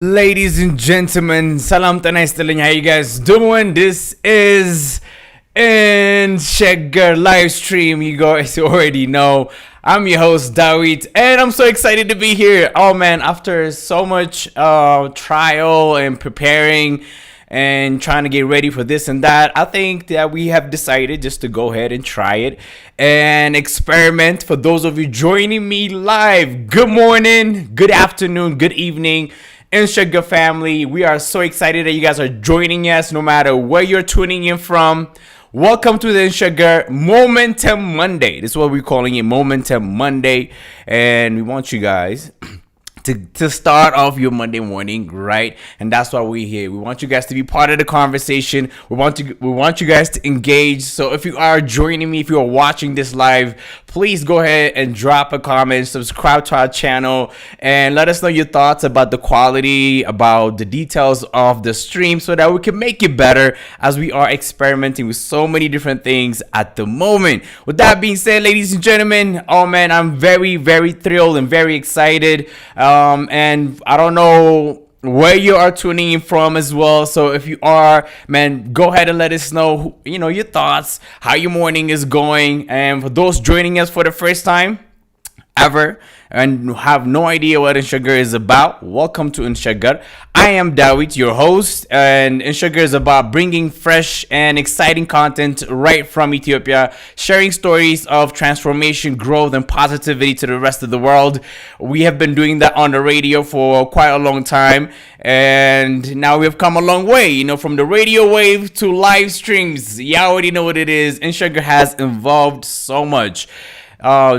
Ladies and gentlemen, salam ጤና ይስጥልኝ. How you guys doing? This is Insheger live stream. You guys already know. I'm your host Dawit, and I'm so excited to be here. Oh man, after so much trial and preparing and trying to get ready for this and that, I think that we have decided just to go ahead and try it and experiment. For those of you joining me live, good morning, good afternoon, good evening, Insheger family. We are so excited that you guys are joining us no matter where you're tuning in from. Welcome to the Insheger Momentum Monday. This is what we're calling it, Momentum Monday. And we want you guys to start off your Monday morning right, and that's why we're here. We want you guys to be part of the conversation. We want you guys to engage. So if you are joining me, if you are watching this live, please go ahead and drop a comment, subscribe to our channel, and let us know your thoughts about the quality, about the details of the stream, so that we can make it better as we are experimenting with so many different things at the moment. With that being said, ladies and gentlemen, oh man, I'm very, very thrilled and very excited. And I don't know where you are tuning in from as well. So if you are, man, go ahead and let us know, your thoughts, how your morning is going. And for those joining us for the first time ever and have no idea what Insheger is about, welcome to Insheger. I am Dawit, your host, and Insheger is about bringing fresh and exciting content right from Ethiopia, sharing stories of transformation, growth, and positivity to the rest of the world. We have been doing that on the radio for quite a long time, and now we have come a long way, from the radio wave to live streams. You already know what it is. Insheger has evolved so much.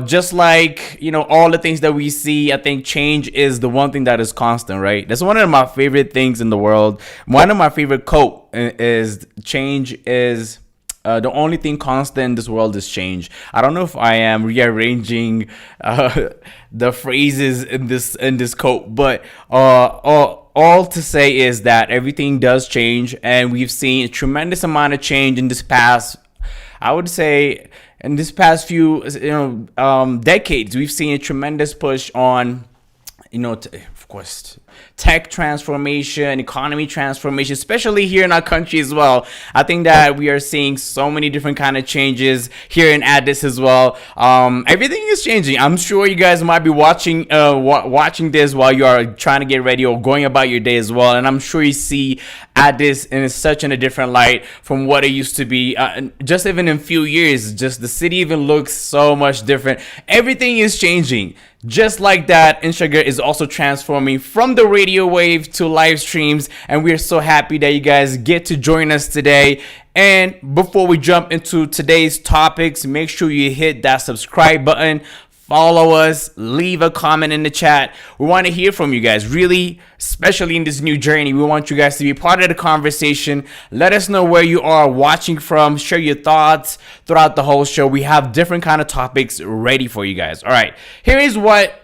Just like all the things that we see, I think change is the one thing that is constant, right? That's one of my favorite things in the world. One of my favorite quote is change is the only thing constant in this world is change. I don't know if I am rearranging the phrases in this quote, but all to say is that everything does change, and we've seen a tremendous amount of change in this past, I would say, in this past few decades. We've seen a tremendous push on of course, tech transformation, economy transformation, especially here in our country as well. I think that we are seeing so many different kind of changes here in Addis as well. Everything is changing. I'm sure you guys might be watching this while you are trying to get ready or going about your day as well. And I'm sure you see Addis in a different light from what it used to be. Just even in a few years, just the city even looks so much different. Everything is changing. Just like that, Insheger is also transforming from the radio wave to live streams, and we're so happy that you guys get to join us today. And before we jump into today's topics, make sure you hit that subscribe button, follow us, leave a comment in the chat. We want to hear from you guys, really, especially in this new journey. We want you guys to be part of the conversation. Let us know where you are watching from. Share your thoughts throughout the whole show. We have different kind of topics ready for you guys. All right, here is what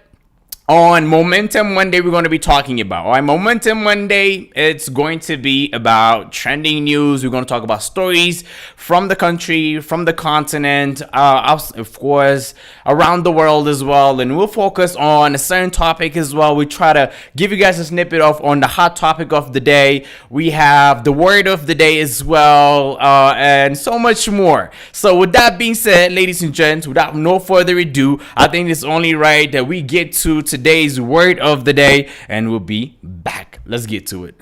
on Momentum Monday we're going to be talking about. All right, Momentum Monday, it's going to be about trending news. We're going to talk about stories from the country, from the continent, of course, around the world as well. And we'll focus on a certain topic as well. We try to give you guys a snippet of on the hot topic of the day. We have the word of the day as well, and so much more. So with that being said, ladies and gents, without no further ado, I think it's only right that we get to today's word of the day, and we'll be back. Let's get to it.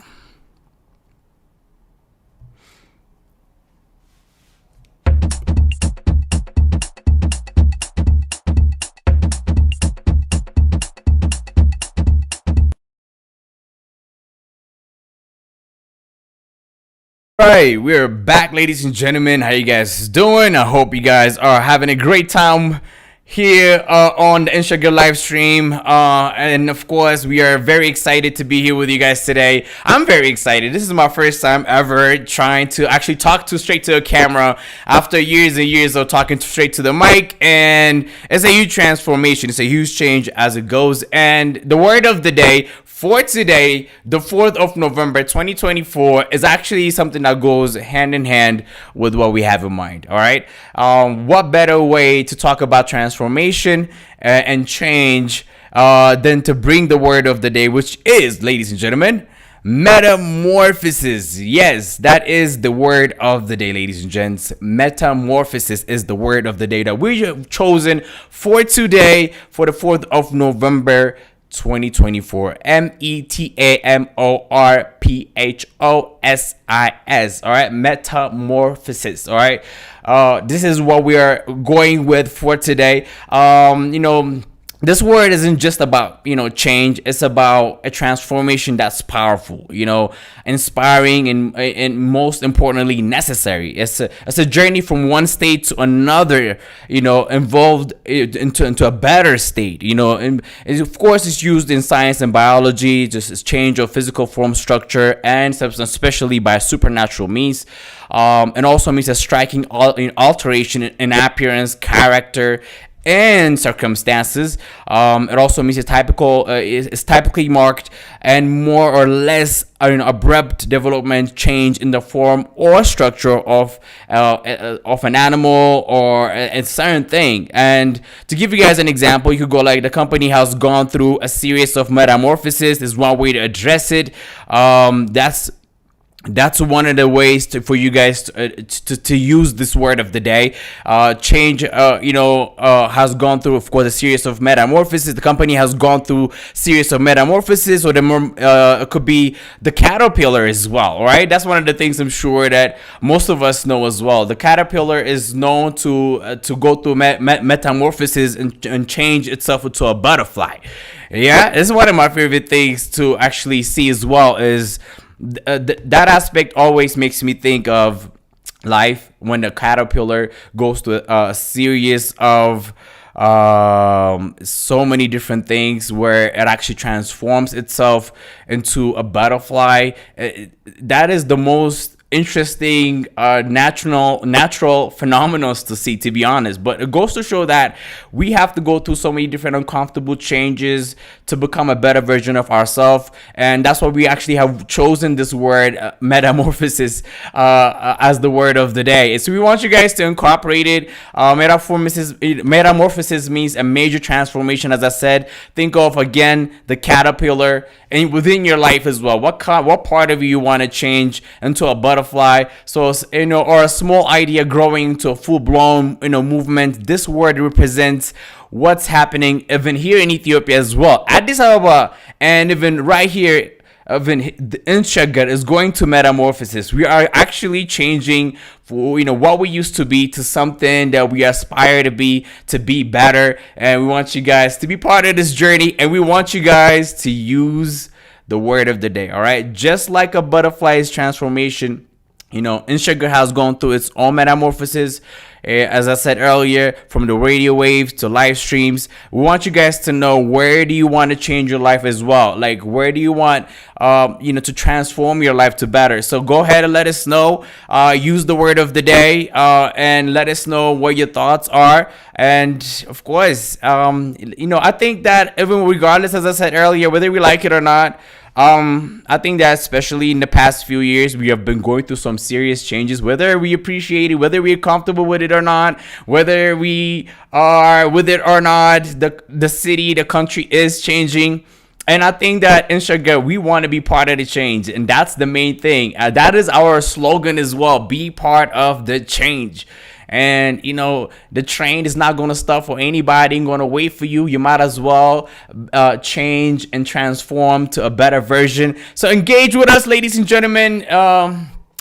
All right, we're back, ladies and gentlemen. How you guys doing? I hope you guys are having a great time here on the Insheger live stream, and of course we are very excited to be here with you guys today. I'm very excited. This is my first time ever trying to actually talk straight to a camera after years and years of talking straight to the mic, and it's a huge transformation. It's a huge change as it goes. And the word of the day for today, the 4th of November 2024, is actually something that goes hand in hand with what we have in mind. All right, what better way to talk about transformation and change than to bring the word of the day, which is, ladies and gentlemen, metamorphosis. Yes, that is the word of the day, ladies and gents. Metamorphosis is the word of the day that we have chosen for today, for the 4th of November 2024. Metamorphosis. All right, metamorphosis. All right, this is what we are going with for today. This word isn't just about change. It's about a transformation that's powerful, inspiring, and most importantly necessary. It's a journey from one state to another, involved into a better state, and of course it's used in science and biology, just as change of physical form, structure, and substance, especially by supernatural means. And also means a striking alteration in appearance, character, and circumstances. It also means it's typically marked and more or less an abrupt development, change in the form or structure of an animal or a certain thing. And to give you guys an example, you could go like, the company has gone through a series of metamorphoses. Is one way to address it. That's one of the ways for you guys to use this word of the day. Change, has gone through, of course, a series of metamorphoses. The company has gone through a series of metamorphoses, or it could be the caterpillar as well, right? That's one of the things I'm sure that most of us know as well. The caterpillar is known to go through metamorphosis and change itself into a butterfly. Yeah, it's one of my favorite things to actually see as well. Is that aspect always makes me think of life, when the caterpillar goes through a series of so many different things where it actually transforms itself into a butterfly. That is the most interesting natural phenomena to see, to be honest. But it goes to show that we have to go through so many different uncomfortable changes to become a better version of ourselves, and that's why we actually have chosen this word, metamorphosis, as the word of the day. So we want you guys to incorporate it. Metamorphosis means a major transformation. As I said, think of again the caterpillar, and within your life as well. What part of you want to change into a butterfly? So or a small idea growing into a full-blown movement. This word represents what's happening even here in Ethiopia as well, Addis Ababa, and even right here. Even the Insheger is going to metamorphosis. We are actually changing for what we used to be to something that we aspire to be better. And we want you guys to be part of this journey, and we want you guys to use the word of the day. All right, just like a butterfly's transformation, Insheger has gone through its own metamorphosis. As I said earlier, from the radio waves to live streams, we want you guys to know, where do you want to change your life as well? Like, where do you want, to transform your life to better? So go ahead and let us know. Use the word of the day, and let us know what your thoughts are. And of course, I think that even regardless, as I said earlier, whether we like it or not, I think that especially in the past few years, we have been going through some serious changes, whether we appreciate it, whether we're comfortable with it or not, whether we are with it or not. The city, the country is changing. And I think that in Insheger, we want to be part of the change. And that's the main thing. That is our slogan as well. Be part of the change. And the train is not going to stop for anybody. Going to wait for you. You might as well change and transform to a better version. So engage with us, ladies and gentlemen.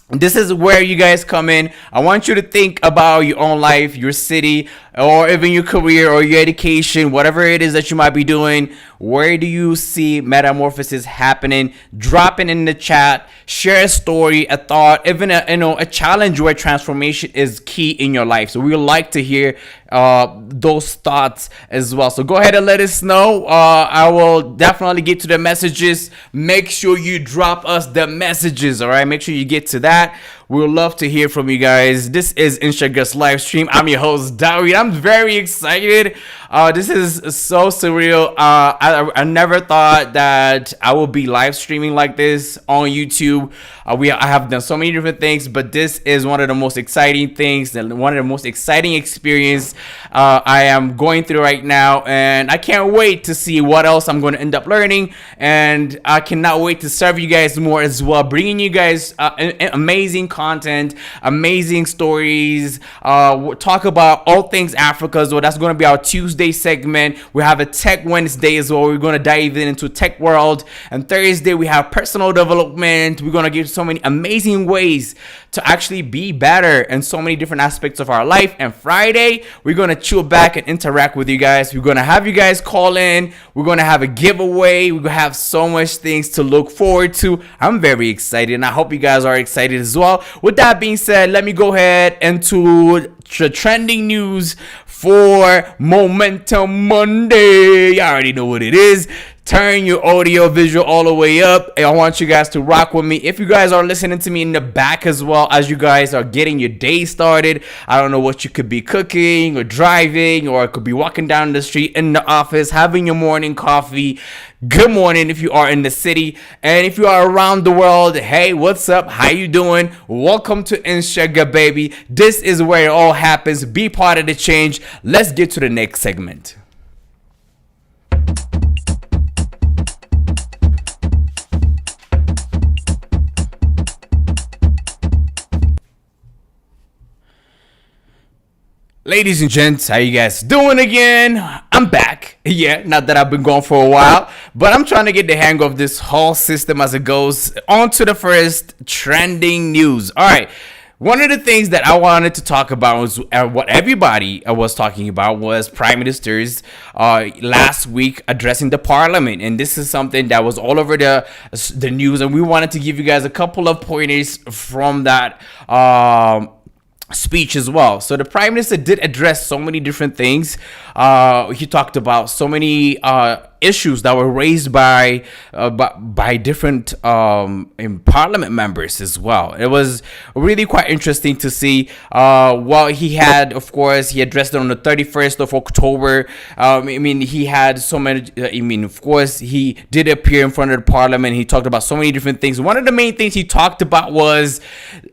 This is where you guys come in. I want you to think about your own life, your city, or even your career or your education, whatever it is that you might be doing. Where do you see metamorphosis happening? Drop it in the chat. Share a story, a thought, even a challenge where transformation is key in your life. So we would like to hear those thoughts as well. So go ahead and let us know. I will definitely get to the messages. Make sure you drop us the messages. All right, make sure you get to that. We would love to hear from you guys. This is Insheger's live stream. I'm your host, Dawid. I'm very excited. This is so surreal. I never thought that I would be live streaming like this on YouTube. I have done so many different things, but this is one of the most exciting things and one of the most exciting experience I am going through right now, and I can't wait to see what else I'm going to end up learning, and I cannot wait to serve you guys more as well, bringing you guys amazing content, amazing stories. We'll talk about all things Africa, so that's going to be our Tuesday segment. We have a Tech Wednesday as well. We're going to dive into tech world, and Thursday we have personal development. We're going to give so many amazing ways to actually be better in so many different aspects of our life. And Friday we're going to chill back and interact with you guys. We're going to have you guys call in. We're going to have a giveaway. We're going to have so much things to look forward to. I'm very excited, and I hope you guys are excited as well. With that being said, let me go ahead into the trending news for Momentum Monday. You already know what it is. Turn your audio visual all the way up. I want you guys to rock with me. If you guys are listening to me in the back as well, as you guys are getting your day started, I don't know what you could be cooking or driving, or it could be walking down the street, in the office, having your morning coffee. Good morning if you are in the city, and if you are around the world, hey, what's up? How you doing? Welcome to Insheger, baby. This is where it all happens. Be part of the change. Let's get to the next segment. Ladies and gents, how you guys doing again? I'm back. Yeah, not that I've been gone for a while, but I'm trying to get the hang of this whole system as it goes. On to the first trending news. All right. One of the things that I wanted to talk about was what everybody was talking about was Prime Minister's last week addressing the Parliament, and this is something that was all over the news, and we wanted to give you guys a couple of pointers from that speech as well. So the Prime Minister did address so many different things. He talked about so many issues that were raised by different Parliament members as well. It was really quite interesting to see. Well, he addressed it on the 31st of October. He had so many. Of course, he did appear in front of the Parliament. He talked about so many different things. One of the main things he talked about was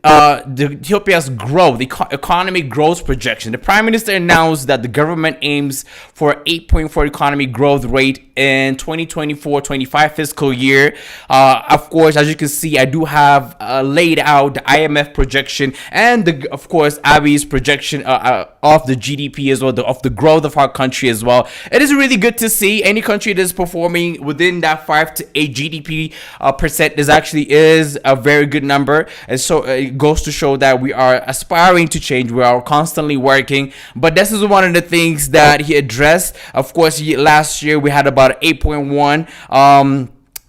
Ethiopia's growth, the economic growth projection. The Prime Minister announced that the government aims for 8.4 economic growth rate in 2024-25 fiscal year. Of course, as you can see, I do have laid out the IMF projection and of course Abby's projection of the GDP as well, of the growth of our country as well. It is really good to see any country that is performing within that 5 to 8 GDP percent is a very good number, and so it goes to show that we are aspiring to change. We are constantly working, but this is one of the things that he addressed. Of course, last year we had about 8.1.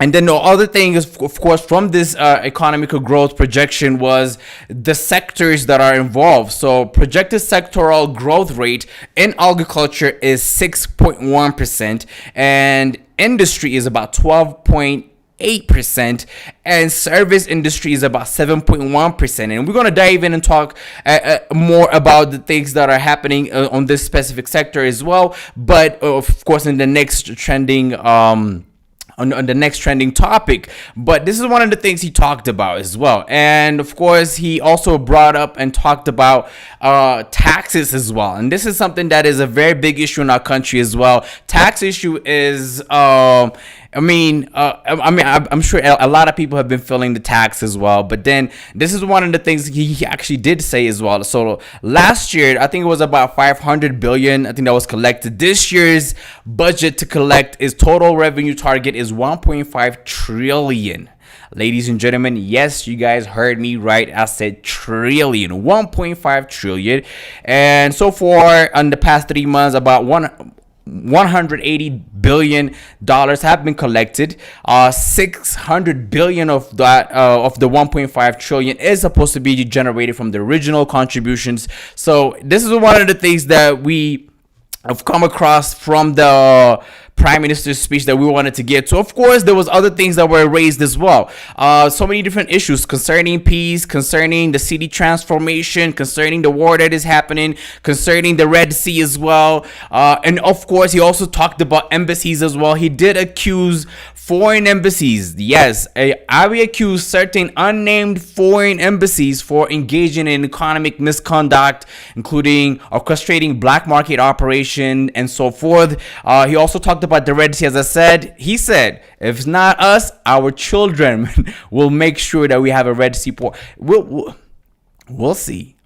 And then the other thing is, of course, from this economical growth projection was the sectors that are involved. So projected sectoral growth rate in agriculture is 6.1%, and industry is about 12.8%, and service industry is about 7.1%. And we're going to dive in and talk more about the things that are happening on this specific sector as well. But of course, in the next trending on the next trending topic. But this is one of the things he talked about as well. And of course, he also brought up and talked about taxes as well. And this is something that is a very big issue in our country as well. Tax issue is I'm sure a lot of people have been feeling the tax as well, but then this is one of the things he actually did say as well. So last year, I think it was about 500 billion. I think that was collected. This year's budget to collect is total revenue target is 1.5 trillion. Ladies and gentlemen, yes, you guys heard me right. I said trillion, 1.5 trillion. And so far, in the past 3 months, about 180 billion dollars have been collected. 600 billion of that of the 1.5 trillion is supposed to be generated from the original contributions. So this is one of the things that we have come across from the prime minister's speech that we wanted to get to. Of course, there was other things that were raised as well. So many different issues concerning peace, concerning the city transformation, concerning the war that is happening, concerning the Red Sea as well. And of course, he also talked about embassies as well. He did accuse foreign embassies. Yes, Abiy accused certain unnamed foreign embassies for engaging in economic misconduct, including orchestrating black market operation and so forth. He also talked about the Red Sea. As I said, he said, if it's not us, our children will make sure that we have a Red Sea port. We'll see.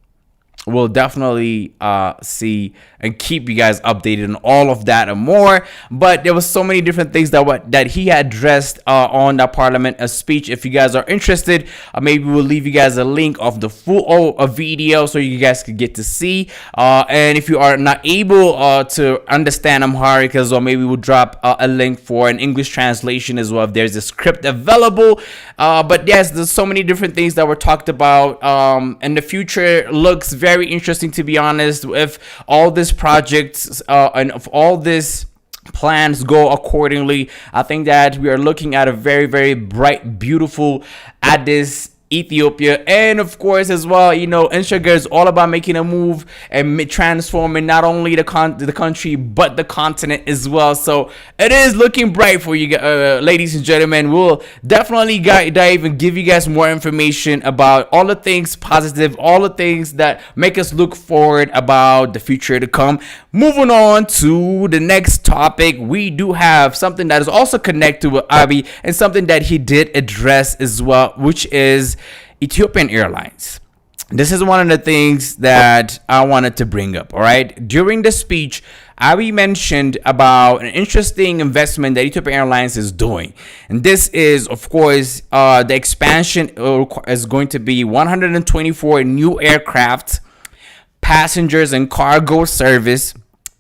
We'll definitely see and keep you guys updated on all of that and more. But there was so many different things that he had addressed on that parliament speech. If you guys are interested, maybe we'll leave you guys a link of the full video so you guys could get to see. And if you are not able to understand Amharic as well, maybe we'll drop a link for an English translation as well if there's a script available. But yes, there's so many different things that were talked about. And the future looks very interesting, to be honest. If all these projects and if all this plans go accordingly, I think that we are looking at a very, very bright, beautiful Addis Ethiopia. And of course as well, Insheger is all about making a move and transforming not only the country but the continent as well. So it is looking bright for you, ladies and gentlemen. We'll definitely dive and give you guys more information about all the things positive, all the things that make us look forward about the future to come. Moving on to the next topic, we do have something that is also connected with Abiy and something that he did address as well, which is Ethiopian Airlines. This is one of the things that I wanted to bring up. All right, during the speech, Abiy mentioned about an interesting investment that Ethiopia Airlines is doing, and this is, of course, the expansion is going to be 124 new aircraft, passengers and cargo service.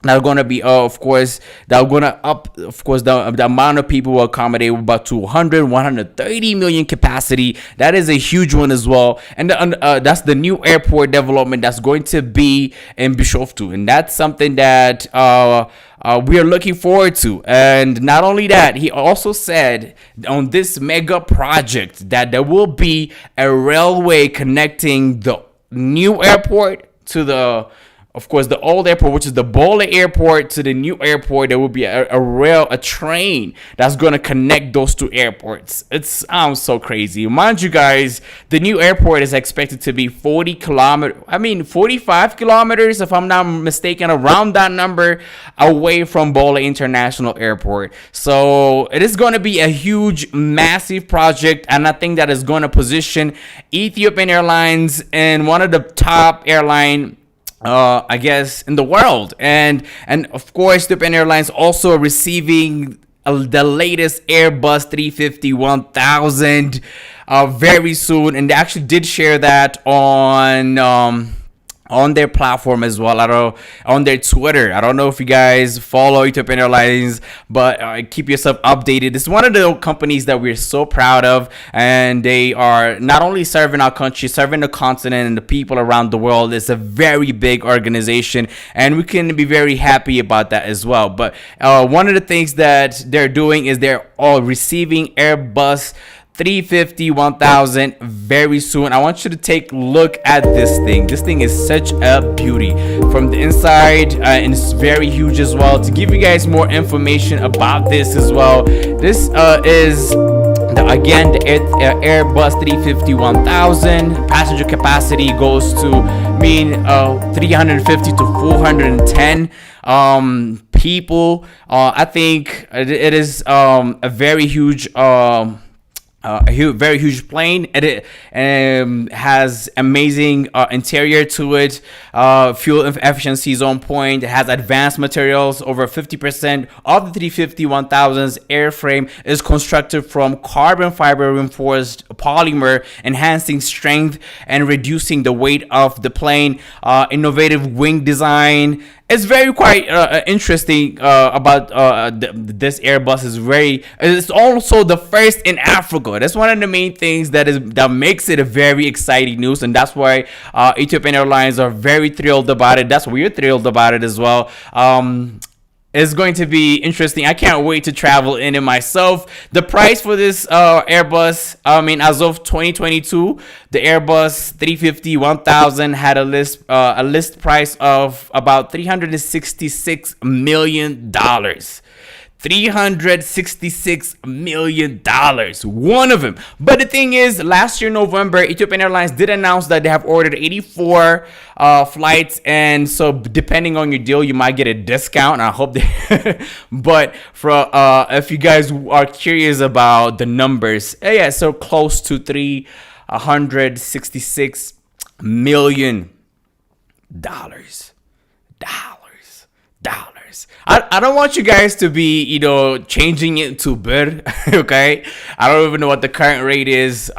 Now going to be, of course, they're going to up, of course, the amount of people will accommodate about 130 million capacity. That is a huge one as well. And that's the new airport development that's going to be in Bishoftu. And that's something that we are looking forward to. And not only that, he also said on this mega project that there will be a railway connecting the new airport to of course, the old airport, which is the Bole airport, to the new airport. There will be a train that's going to connect those two airports. It sounds so crazy. Mind you guys, the new airport is expected to be 45 kilometers, if I'm not mistaken, around that number, away from Bole International Airport. So it is going to be a huge, massive project, and I think that is going to position Ethiopian Airlines in one of the top airline, I guess, in the world. And of course, Ethiopian Airlines also receiving the latest Airbus 350-1000 very soon, and they actually did share that on their platform as well, on their Twitter. I don't know if you guys follow Ethiopian Airlines, but keep yourself updated. It's one of the companies that we're so proud of, and they are not only serving our country, serving the continent and the people around the world. It's a very big organization, and we can be very happy about that as well. But one of the things that they're doing is they're all receiving Airbus 350-1000 very soon. I want you to take a look at this thing. This thing is such a beauty from the inside, and it's very huge as well. To give you guys more information about this as well, this is the Airbus 350-1000. Passenger capacity goes to 350 to 410 people. I think it is a very huge very huge plane. It has amazing interior to it. Fuel efficiency is on point. It has advanced materials. Over 50% of the 350-1000's airframe is constructed from carbon fiber reinforced polymer, enhancing strength and reducing the weight of the plane. Innovative wing design. It's very quite interesting about this Airbus. It's also the first in Africa. That's one of the main things that makes it a very exciting news, and that's why Ethiopian Airlines are very thrilled about it. That's why we're thrilled about it as well. It's going to be interesting. I can't wait to travel in it myself. The price for this Airbus, I mean, as of 2022, the Airbus 350-1000 had a list price of about $366 million. $366 million, one of them. But the thing is, last year November, Ethiopian Airlines did announce that they have ordered 84 flights, and so depending on your deal, you might get a discount. I hope they but for if you guys are curious about the numbers, yeah, so close to $366 million. I don't want you guys to be, changing it to birr, okay? I don't even know what the current rate is.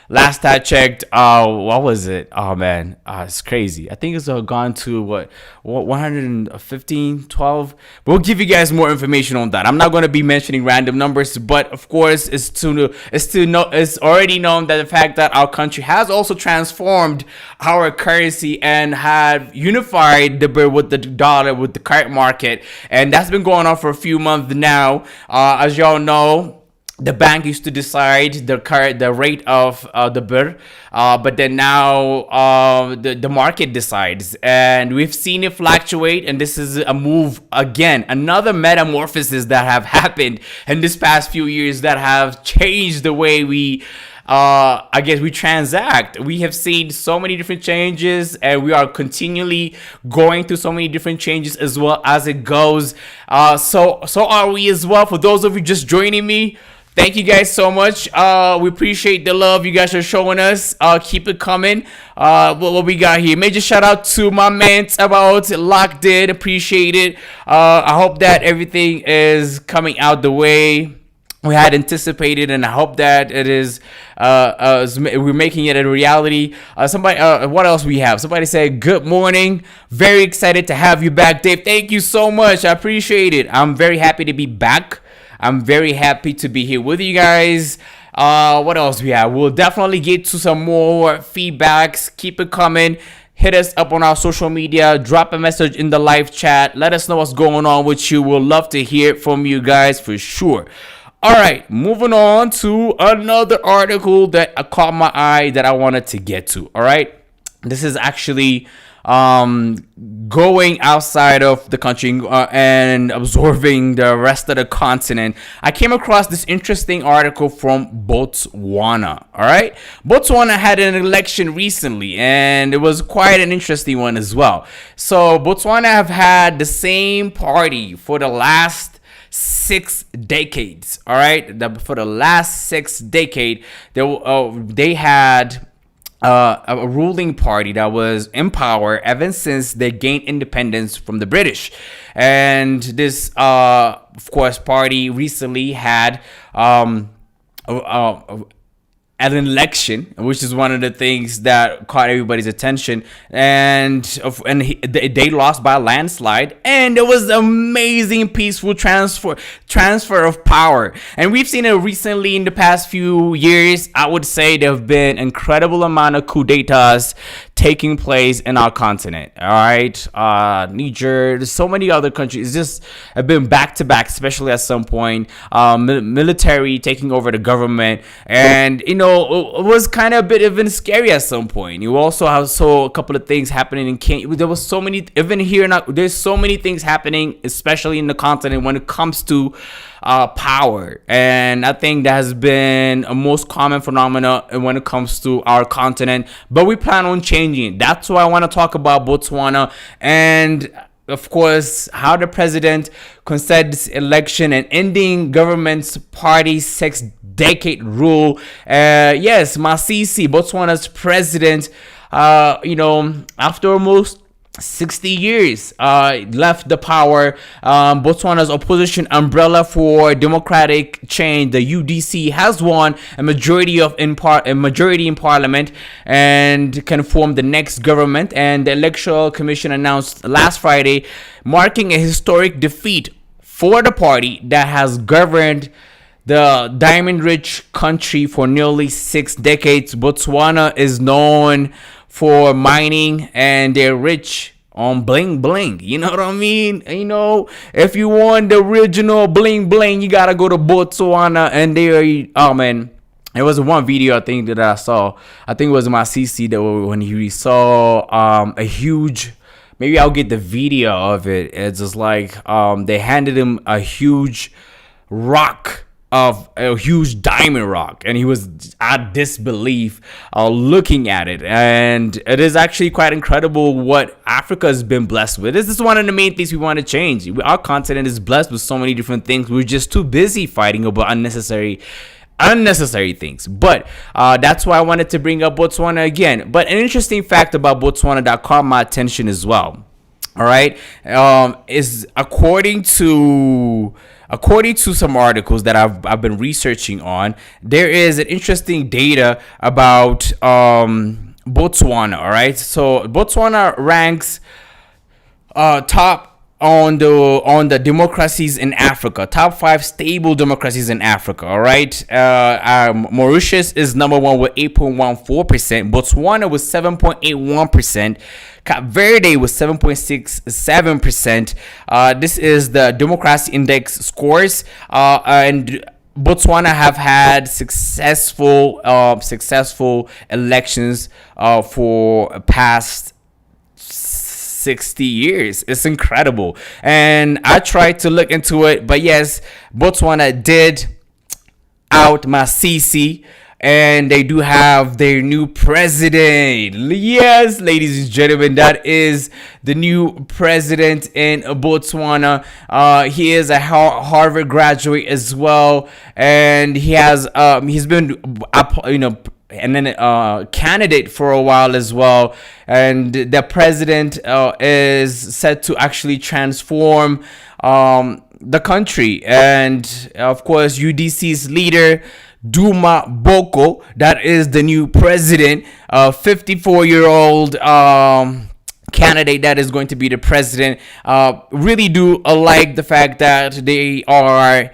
Last I checked, what was it? Oh man, it's crazy. I think it's gone to what 115, 12. We'll give you guys more information on that. I'm not going to be mentioning random numbers, but of course, it's already known that the fact that our country has also transformed our currency and have unified the birr with the dollar with the current market, and that's been going on for a few months now. As y'all know, the bank used to decide the rate of the birr, but then now the market decides, and we've seen it fluctuate. And this is a move again, another metamorphosis that have happened in this past few years that have changed the way we we transact. We have seen so many different changes, and we are continually going through so many different changes as well as it goes. So are we as well. For those of you just joining me, thank you guys so much. We appreciate the love you guys are showing us. Keep it coming. What we got here? Major shout out to my mates about Locked In. Appreciate it. I hope that everything is coming out the way we had anticipated, and I hope that it is. We're making it a reality. What else we have? Somebody said, "Good morning. Very excited to have you back, Dave." Thank you so much. I appreciate it. I'm very happy to be back. I'm very happy to be here with you guys. What else we have? We'll definitely get to some more feedbacks. Keep it coming. Hit us up on our social media. Drop a message in the live chat. Let us know what's going on with you. We'll love to hear from you guys for sure. All right, moving on to another article that caught my eye that I wanted to get to. All right, this is actually going outside of the country and absorbing the rest of the continent. I came across this interesting article from Botswana. All right, Botswana had an election recently, and it was quite an interesting one as well. So Botswana have had the same party for the last 6 decades. All right, for the last 6 decades, they had a ruling party that was in power ever since they gained independence from the British. And this, of course, party recently had an election, which is one of the things that caught everybody's attention, and they lost by a landslide, and it was amazing peaceful transfer of power. And we've seen it recently in the past few years. I would say there have been incredible amount of coup d'etats taking place in our continent. All right, Niger, there's so many other countries. It's just have been back to back, especially at some point. Military taking over the government, and it was kind of a bit even scary at some point. You also saw a couple of things happening in Kenya. There was so many, even here now, there's so many things happening, especially in the continent when it comes to power. And I think that has been a most common phenomenon when it comes to our continent, but we plan on changing it. That's why I want to talk about Botswana, and of course, how the president conducted this election and ending government's party 6-decade rule. Yes, Masisi, Botswana's president, after almost 60 years left the power. Botswana's opposition umbrella for democratic change, the UDC, has won a majority in parliament and can form the next government. And the Electoral Commission announced last Friday, marking a historic defeat for the party that has governed the diamond-rich country for nearly 6 decades. Botswana is known for mining, and their rich on bling bling. You know what I mean? You know, if you want the original bling bling, you gotta go to Botswana, and they, oh man, it was one video I think that I saw. I think it was my CC that when he saw a huge. Maybe I'll get the video of it. It's just like they handed him a huge rock, of a huge diamond rock, and he was at disbelief looking at it. And it is actually quite incredible what Africa has been blessed with. This is one of the main things we want to change. Our continent is blessed with so many different things. We're just too busy fighting about unnecessary things. But that's why I wanted to bring up Botswana again. But an interesting fact about Botswana that caught my attention as well, all right, is according to some articles that I've been researching on, there is an interesting data about Botswana. All right, so Botswana ranks top on the democracies in Africa, top 5 stable democracies in Africa. All right, Mauritius is number 1 with 8.14%. Botswana with 7.81%. Cape Verde with 7.67%. This is the democracy index scores, and Botswana have had successful elections for past 60 years. It's incredible. And I tried to look into it, but yes, Botswana did out my CC, and they do have their new president. Yes, ladies and gentlemen, that is the new president in Botswana. He is a Harvard graduate as well, and he's been and then candidate for a while as well. And the president is set to actually transform the country. And of course, UDC's leader, Duma Boko, that is the new president, 54-year-old candidate that is going to be the president. Really do like the fact that they are,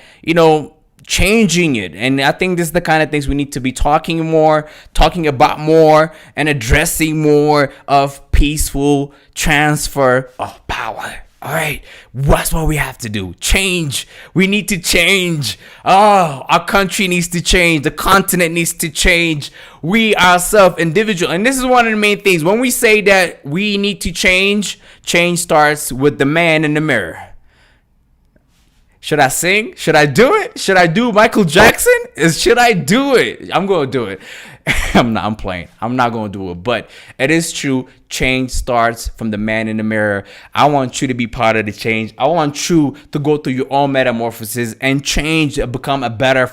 changing it. And I think this is the kind of things we need to be talking about more, and addressing more of peaceful transfer of power. All right, that's what we have to do. Change. We need to change. Our country needs to change. The continent needs to change. We ourselves, individual. And this is one of the main things. When we say that we need to change, change starts with the man in the mirror. Should I sing? Should I do it? Should I do Michael Jackson? Should I do it? I'm going to do it. I'm playing. I'm not going to do it. But it is true. Change starts from the man in the mirror. I want you to be part of the change. I want you to go through your own metamorphosis and change, become a better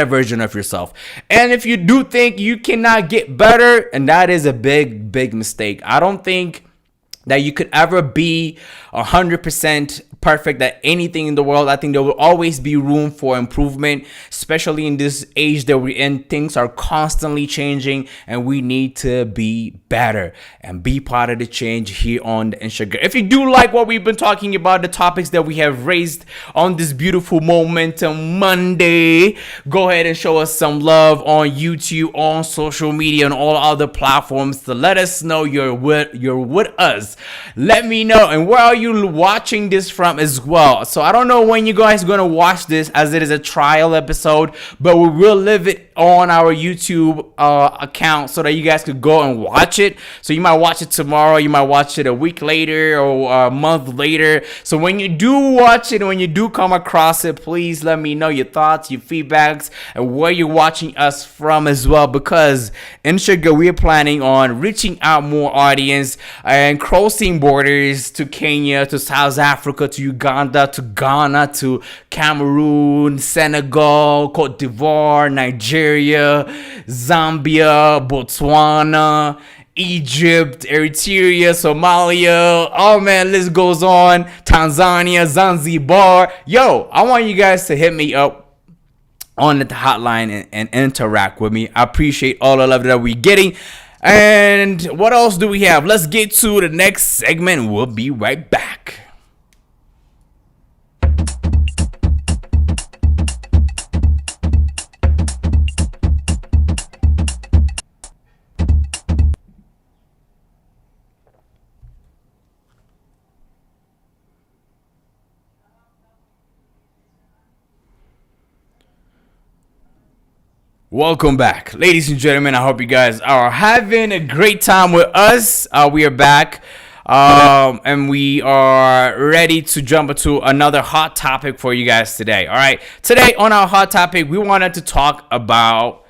version of yourself. And if you do think you cannot get better, and that is a big, big mistake. I don't think that you could ever be 100% perfect at anything in the world. I think there will always be room for improvement, especially in this age that we're in. Things are constantly changing, and we need to be better and be part of the change here on the Insheger. If you do like what we've been talking about, the topics that we have raised on this beautiful Momentum Monday, go ahead and show us some love on YouTube, on social media, and all other platforms to let us know you're with us. Let me know. And where are you watching this from as well? So I don't know when you guys are going to watch this, as it is a trial episode, but we will leave it on our YouTube account so that you guys could go and watch it. So you might watch it tomorrow, you might watch it a week later or a month later. So when you do watch it, when you do come across it, please let me know your thoughts, your feedbacks, and where you're watching us from as well, because Insheger, we are planning on reaching out more audience and crossing borders to Kenya, to South Africa, to Uganda, to Ghana, to Cameroon, Senegal, Cote d'Ivoire, Nigeria, Zambia, Botswana, Egypt, Eritrea, Somalia. Oh man, list goes on. Tanzania, Zanzibar. Yo, I want you guys to hit me up on the hotline and interact with me. I appreciate all the love that we're getting. And what else do we have? Let's get to the next segment. We'll be right back. Welcome back, ladies and gentlemen. I hope you guys are having a great time with us. We are back, and we are ready to jump into another hot topic for you guys today. All right, today on our hot topic, we wanted to talk about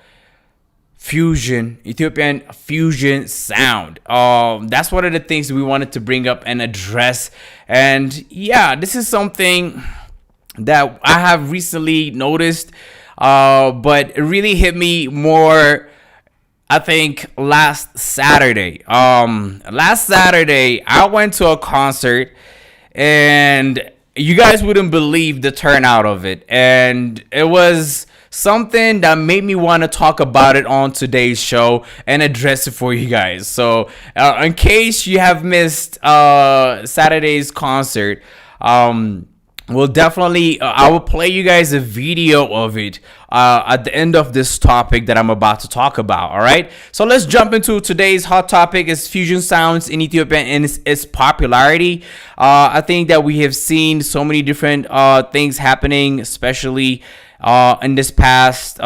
fusion, Ethiopian fusion sound. That's one of the things we wanted to bring up and address. And yeah, this is something that I have recently noticed, but it really hit me more, I think, last Saturday. Last Saturday, I went to a concert, and you guys wouldn't believe the turnout of it. And it was something that made me want to talk about it on today's show and address it for you guys. So, in case you have missed Saturday's concert, we'll definitely, I will play you guys a video of it at the end of this topic that I'm about to talk about. All right, so let's jump into today's hot topic: is fusion sounds in Ethiopia and its popularity. I think that we have seen so many different things happening, especially in this past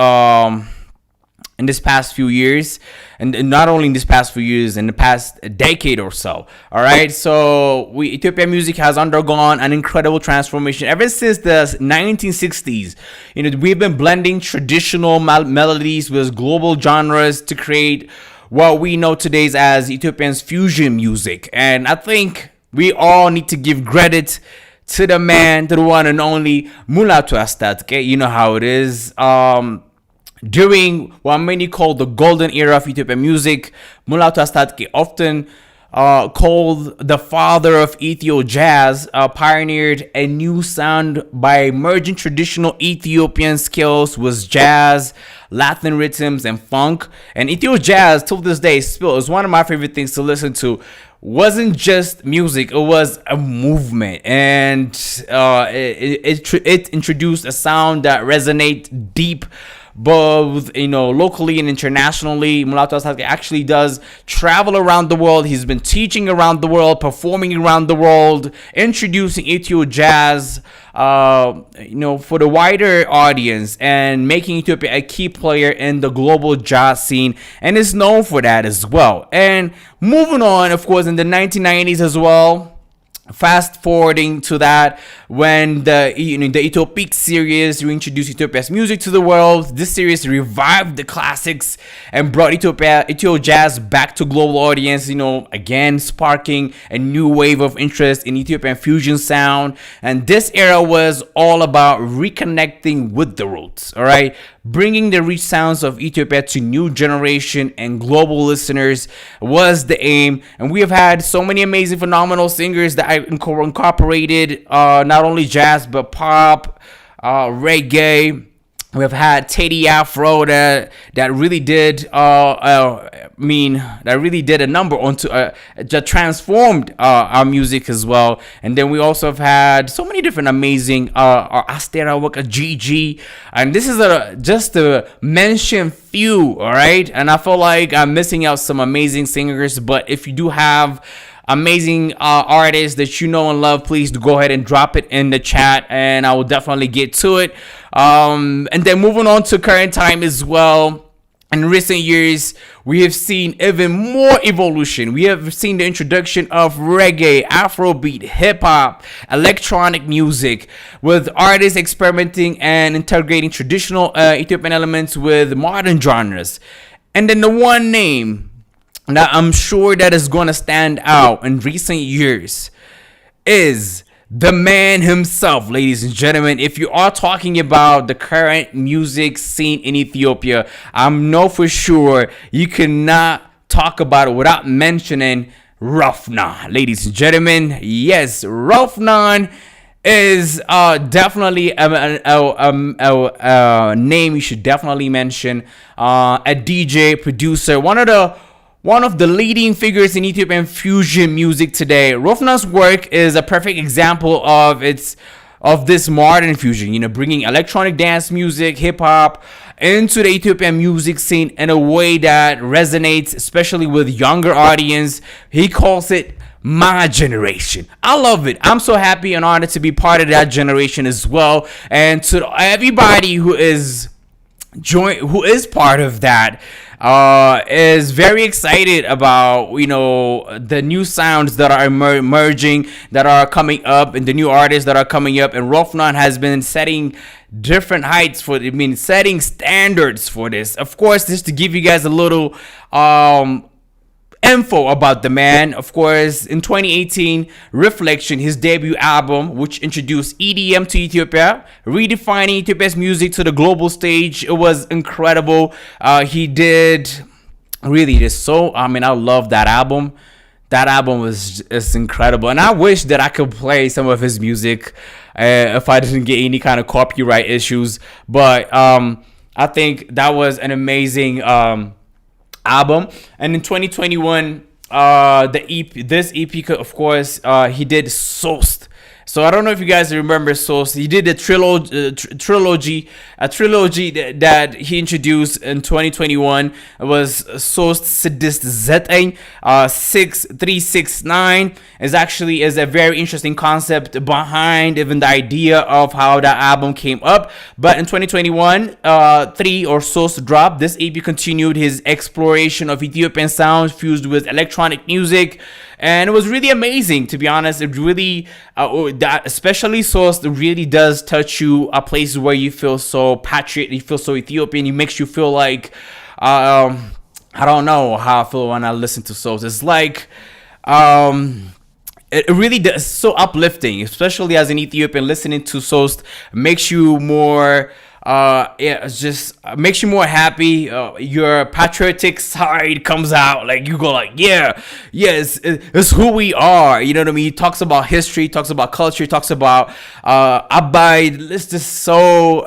few years, and not only in this past few years, in the past decade or so. All right, so Ethiopian music has undergone an incredible transformation ever since the 1960s. We've been blending traditional melodies with global genres to create what we know today as Ethiopian's fusion music. And I think we all need to give credit to the man, to the one and only Mulatu Astatke. You know how it is. During what many call the golden era of Ethiopian music, Mulatu Astatke, often called the father of Ethio jazz, pioneered a new sound by merging traditional Ethiopian skills with jazz, Latin rhythms, and funk. And Ethio jazz, till this day, still is one of my favorite things to listen to. Wasn't just music, it was a movement, and it introduced a sound that resonates deep, both locally and internationally. Mulatu Astatke actually does travel around the world. He's been teaching around the world, performing around the world, introducing Ethio jazz for the wider audience, and making Ethiopia a key player in the global jazz scene, and is known for that as well. And moving on, of course, in the 1990s as well. Fast forwarding to that, when the Ethiopic series reintroduced Ethiopia's music to the world, this series revived the classics and brought Ethio jazz back to global audience. Again sparking a new wave of interest in Ethiopian fusion sound. And this era was all about reconnecting with the roots. All right, bringing the rich sounds of Ethiopia to new generation and global listeners was the aim. And we have had so many amazing, phenomenal singers that I incorporated not only jazz but pop, reggae. We've had Teddy Afro that really did that really did a number onto that transformed our music as well. And then we also have had so many different amazing Astera Waka Gigi, and this is just to mention few. All right, and I feel like I'm missing out some amazing singers, but if you do have amazing artists that you know and love, please do go ahead and drop it in the chat, and I will definitely get to it. And then moving on to current time as well. In recent years, we have seen even more evolution. We have seen the introduction of reggae, Afrobeat, hip-hop, electronic music, with artists experimenting and integrating traditional Ethiopian elements with modern genres. And then the one name that I'm sure that is going to stand out in recent years is the man himself, ladies and gentlemen. If you are talking about the current music scene in Ethiopia, I know for sure you cannot talk about it without mentioning Rofnan, ladies and gentlemen. Yes, Rofnan is definitely a name you should definitely mention. A DJ, producer, one of the leading figures in Ethiopian fusion music today. Rofnan's work is a perfect example of this modern fusion, bringing electronic dance music, hip hop into the Ethiopian music scene in a way that resonates, especially with younger audience. He calls it my generation. I love it. I'm so happy and honored to be part of that generation as well. And to everybody who is who is part of that, is very excited about, the new sounds that are emerging, that are coming up, and the new artists that are coming up. And Rofnan has been setting different heights setting standards for this. Of course, just to give you guys a little info about the man. Of course, in 2018, Reflection, his debut album, which introduced EDM to Ethiopia, redefining Ethiopia's music to the global stage. It was incredible. He did really this. So, I love that album. That album was just incredible. And I wish that I could play some of his music if I didn't get any kind of copyright issues. But I think that was an amazing album. And in 2021, this EP, of course, he did Sost. So I don't know if you guys remember Sost. He did a trilogy that he introduced in 2021. It was Sost Sidist Zeteng 6369. Is a very interesting concept behind even the idea of how that album came up. But in 2021, 3 or Sost dropped. This EP continued his exploration of Ethiopian sounds fused with electronic music. And it was really amazing, to be honest. It really, that especially Source, really does touch you at places where you feel so patriot, you feel so Ethiopian. It makes you feel like, I don't know how I feel when I listen to Source. It's like, it really does, so uplifting, especially as an Ethiopian. Listening to Source makes you more. It just makes you more happy. Your patriotic side comes out, like you go like, it's who we are. You know what I mean? He talks about history, talks about culture, talks about abide. It's just so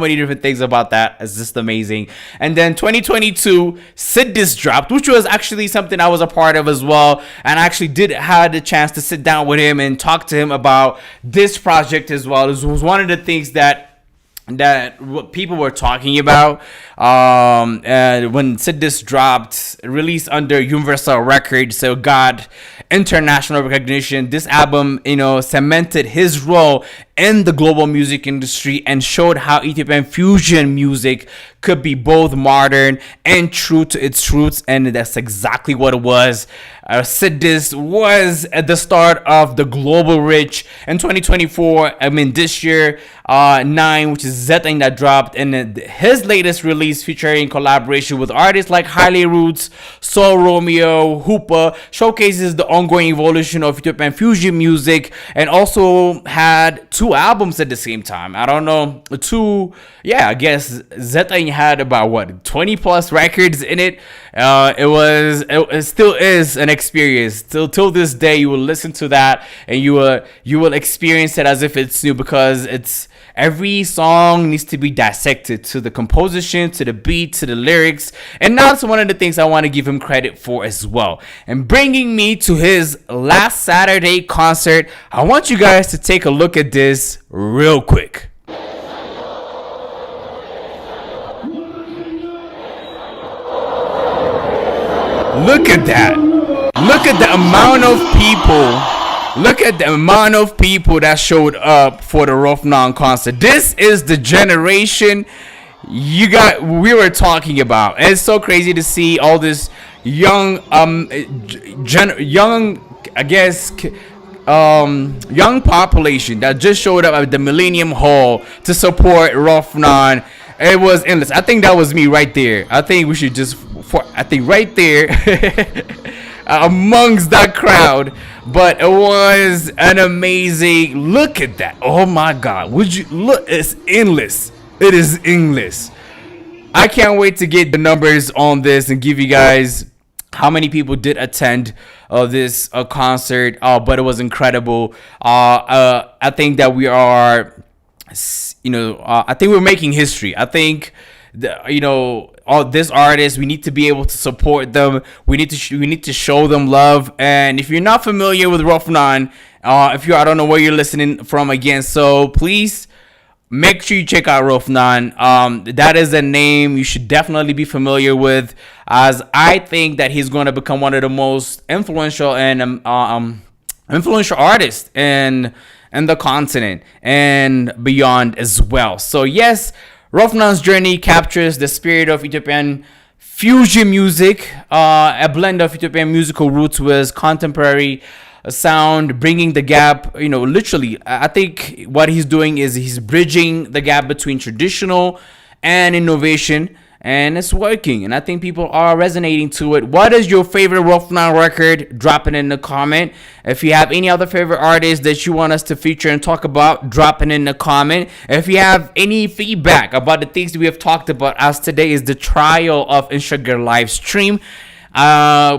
many different things about that. It's just amazing. And then 2022, Sidis dropped, which was actually something I was a part of as well. And I actually did had the chance to sit down with him and talk to him about this project as well. It was one of the things that what people were talking about when Sidis dropped, released under Universal Records, so got international recognition. This album, cemented his role in the global music industry and showed how Ethiopian fusion music could be both modern and true to its roots, and that's exactly what it was. Sidis was at the start of the global reach in 2024. This year, 9, which is Zeteng, that dropped, and his latest release featuring collaboration with artists like Haile Roots, Soul Romeo, Hoopa, showcases the ongoing evolution of Ethiopian fusion music, and also had 2 albums at the same time. I don't know, 2. Yeah, I guess Zeteng had about 20 plus records in it. It still is an experience. Till this day, you will listen to that and you will experience it as if it's new, because it's every song needs to be dissected to the composition, to the beat, to the lyrics. And that's one of the things I want to give him credit for as well. And bringing me to his last Saturday concert, I want you guys to take a look at this real quick. Look at that. Look at the amount of people. Look at the amount of people that showed up for the Rofnan concert. This is the generation we were talking about. And it's so crazy to see all this young population that just showed up at the Millennium Hall to support Rofnan. It was endless. I think that was me right there. I think we should right there amongst that crowd. But it was an amazing. Look at that. Oh my God. Would you look? It's endless. It is endless. I can't wait to get the numbers on this and give you guys how many people did attend this concert. But it was incredible. I think that we are, I think we're making history. I think all this artists, we need to be able to support them. We need to show them love. And if you're not familiar with Rofnan, I don't know where you're listening from again, so please make sure you check out Rofnan. That is a name you should definitely be familiar with, as I think that he's going to become one of the most influential and influential artists in the continent and beyond as well. So yes, Rofnan's journey captures the spirit of Ethiopian fusion music, a blend of Ethiopian musical roots with contemporary sound, bringing the gap. Literally, I think what he's doing is he's bridging the gap between traditional and innovation, and it's working. And I think people are resonating to it. What is your favorite Rofnan record? Drop it in the comment. If you have any other favorite artists that you want us to feature and talk about, drop it in the comment. If you have any feedback about the things that we have talked about, as today is the trial of Insheger live stream,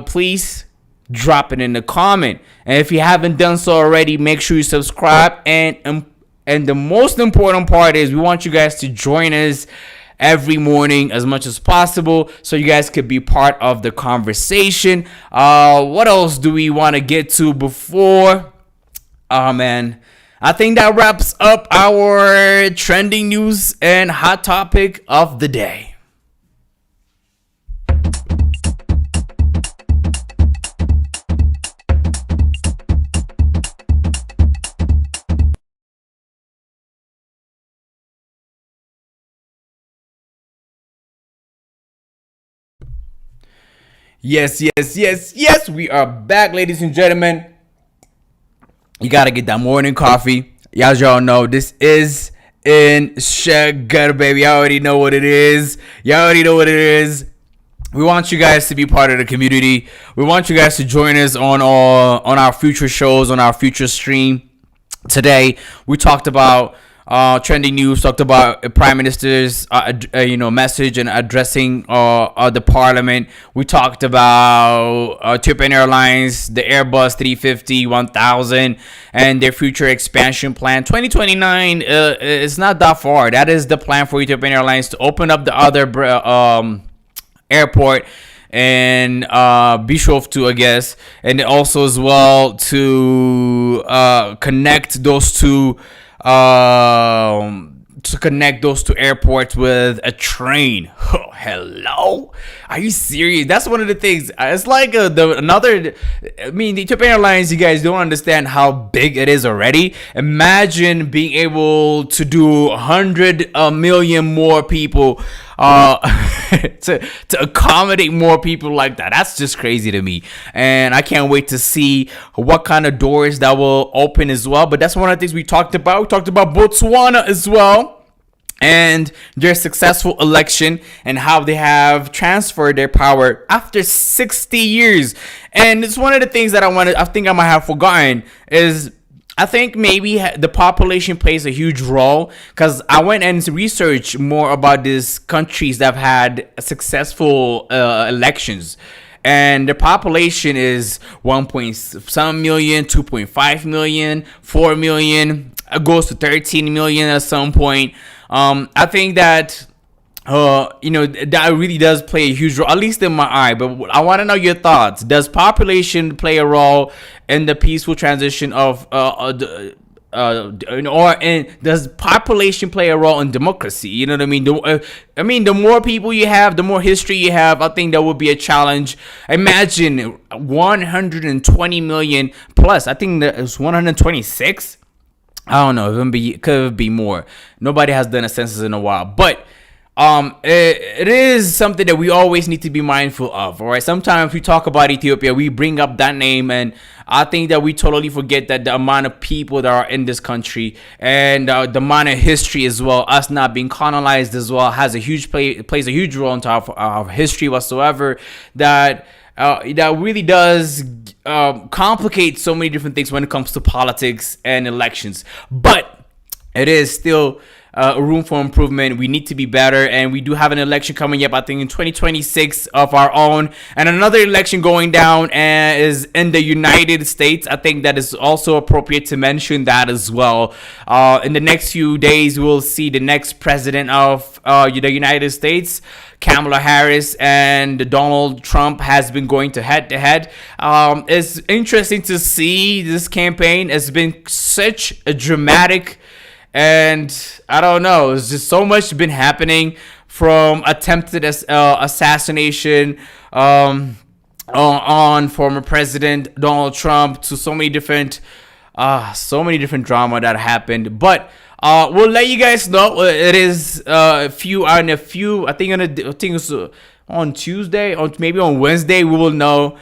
please drop it in the comment. And if you haven't done so already, make sure you subscribe. And the most important part is we want you guys to join us every morning as much as possible, so you guys could be part of the conversation. What else do we want to get to before? Man, I think that wraps up our trending news and hot topic of the day. Yes. We are back, ladies and gentlemen. You gotta get that morning coffee. Y'all know this is Insheger, baby. Y'all already know what it is. We want you guys to be part of the community. We want you guys to join us on our future shows, on our future stream. Today, we talked about trending news, talked about Prime Minister's message and addressing the Parliament. We talked about Ethiopian Airlines, the Airbus 350-1000, and their future expansion plan. 2029 is not that far. That is the plan for Ethiopian Airlines to open up the other airport and Bishoftu, I guess, and also as well to connect those two airports with a train. Oh, hello, are you serious? That's one of the things. It's like the Ethiopian Airlines, you guys don't understand how big it is already. Imagine being able to do 100 million more people to accommodate more people like that. That's just crazy to me, and I can't wait to see what kind of doors that will open as well. But that's one of the things we talked about. We talked about Botswana as well, and their successful election and how they have transferred their power after 60 years. And it's one of the things that I think I might have forgotten is, I think maybe the population plays a huge role, because I went and researched more about these countries that have had successful elections. And the population is 1 point some million, 2.5 million, 4 million. It goes to 13 million at some point. I think that that really does play a huge role, at least in my eye. But I want to know your thoughts. Does population play a role in the peaceful transition of does population play a role in democracy? You know what I mean? The more people you have, the more history you have. I think that would be a challenge. Imagine 120 million plus. I think that it's 126. I don't know. It could be more. Nobody has done a census in a while, but it is something that we always need to be mindful of. All right, sometimes we talk about Ethiopia, we bring up that name, and I think that we totally forget that the amount of people that are in this country and the amount of history as well, us not being colonized as well, has a huge plays a huge role into our history whatsoever. That really does complicate so many different things when it comes to politics and elections. But it is still room for improvement. We need to be better, and we do have an election coming up, I think in 2026 of our own, and another election going down is in the United States. I think that is also appropriate to mention that as well. In the next few days, we'll see the next president of the United States. Kamala Harris and Donald Trump has been going to head to head. It's interesting to see this campaign. Has been such a dramatic, and I don't know, it's just so much been happening, from attempted assassination on former President Donald Trump to so many different drama that happened. But We'll let you guys know. It is a few on a few. I think it's on Tuesday or maybe on Wednesday. We will know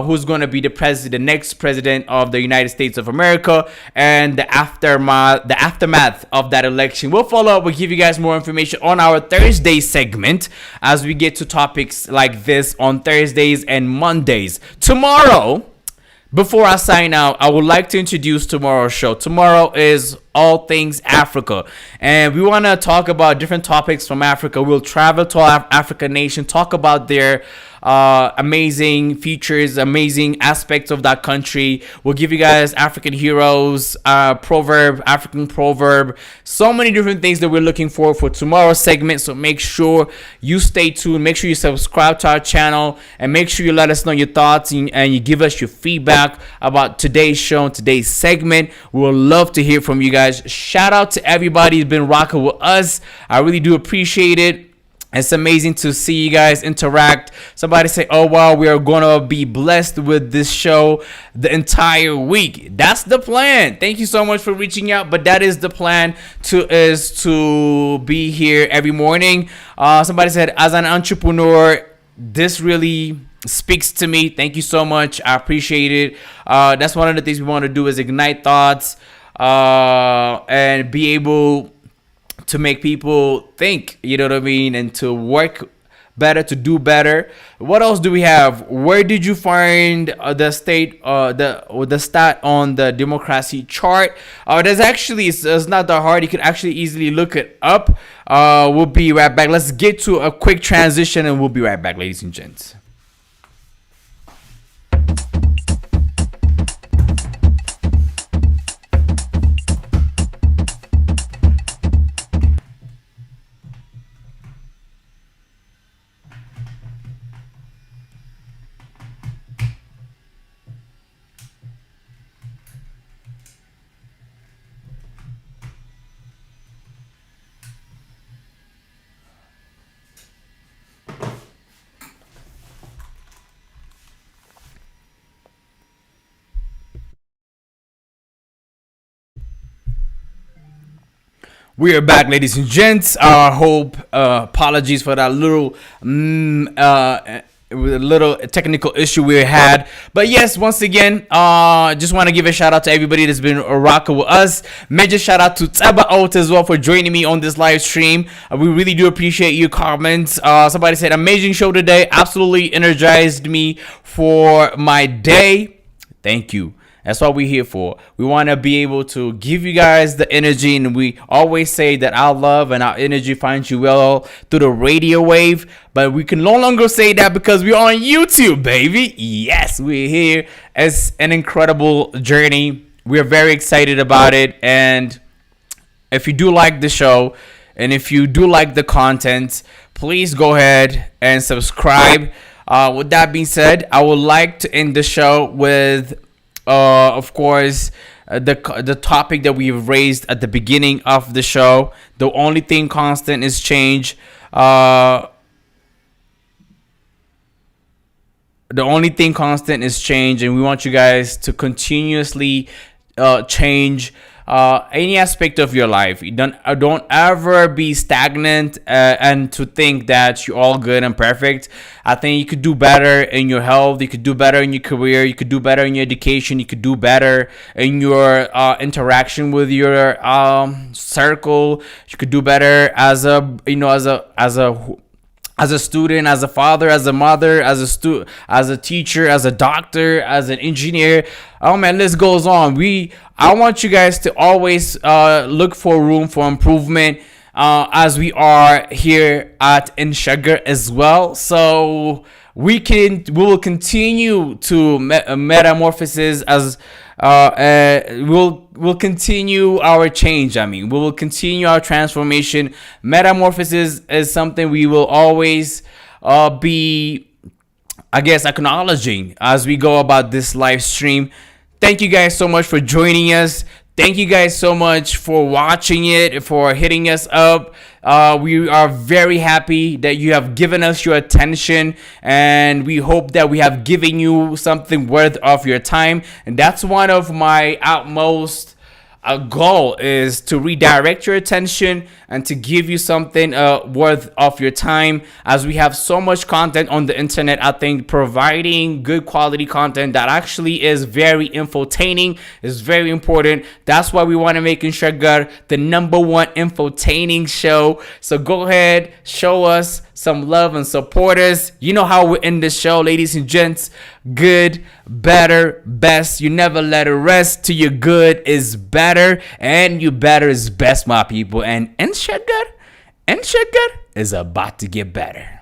who's going to be the next president of the United States of America, and the aftermath of that election. We'll follow up. We'll give you guys more information on our Thursday segment as we get to topics like this on Thursdays and Mondays. Tomorrow, before I sign out, I would like to introduce tomorrow's show. Tomorrow is all things Africa, and we want to talk about different topics from Africa. We'll travel to our African nation, talk about their amazing features, amazing aspects of that country. We'll give you guys African heroes, African proverb, so many different things that we're looking for tomorrow's segment. So make sure you stay tuned. Make sure you subscribe to our channel, and make sure you let us know your thoughts and you give us your feedback about today's show, today's segment. We would love to hear from you guys. Shout out to everybody who's been rocking with us. I really do appreciate it. It's amazing to see you guys interact. Somebody say, oh wow, we are gonna be blessed with this show the entire week. That's the plan. Thank you so much for reaching out, but that is the plan, to be here every morning. Somebody said, as an entrepreneur, this really speaks to me. Thank you so much. I appreciate it. That's one of the things we want to do, is ignite thoughts and be able to make people think, you know what I mean, and to work better, to do better. What else do we have? Where did you find the stat on the democracy chart? There's actually, it's not that hard. You can actually easily look it up. We'll be right back. Let's get to a quick transition, and we'll be right back, ladies and gents. We are back, ladies and gents. I hope, apologies for that little technical issue we had. But yes, once again, just want to give a shout out to everybody that's been rocking with us. Major shout out to Tabaot as well for joining me on this live stream. We really do appreciate your comments. Somebody said, amazing show today. Absolutely energized me for my day. Thank you. That's what we're here for. We want to be able to give you guys the energy, and we always say that our love and our energy finds you well through the radio wave, but we can no longer say that because we're on YouTube, baby. Yes, we're here. It's an incredible journey. We're very excited about it, and if you do like the show, and if you do like the content, please go ahead and subscribe. With that being said, I would like to end the show with of course, the topic that we've raised at the beginning of the show. The only thing constant is change. The only thing constant is change, and we want you guys to continuously change any aspect of your life. You don't ever be stagnant and to think that you're all good and perfect. I think you could do better in your health. You could do better in your career. You could do better in your education. You could do better in your interaction with your circle. You could do better as a student, as a father, as a mother, as a teacher, as a doctor, as an engineer. Oh man, list goes on. I want you guys to always look for room for improvement, as we are here at Insheger as well. So we will continue to metamorphosis as we'll continue our change. We will continue our transformation. Metamorphosis is something we will always be, I guess, acknowledging as we go about this live stream. Thank you guys so much for joining us. Thank you guys so much for watching it, for hitting us up. We are very happy that you have given us your attention, and we hope that we have given you something worth of your time. And that's one of my utmost Our goal is to redirect your attention and to give you something worth of your time. As we have so much content on the internet, I think providing good quality content that actually is very infotaining is very important. That's why we want to make Insheger the #1 infotaining show. So go ahead, show us some love and support us. You know how we end the show, ladies and gents. Good, better, best. You never let it rest till your good is better and your better is best, my people. And Insheger is about to get better.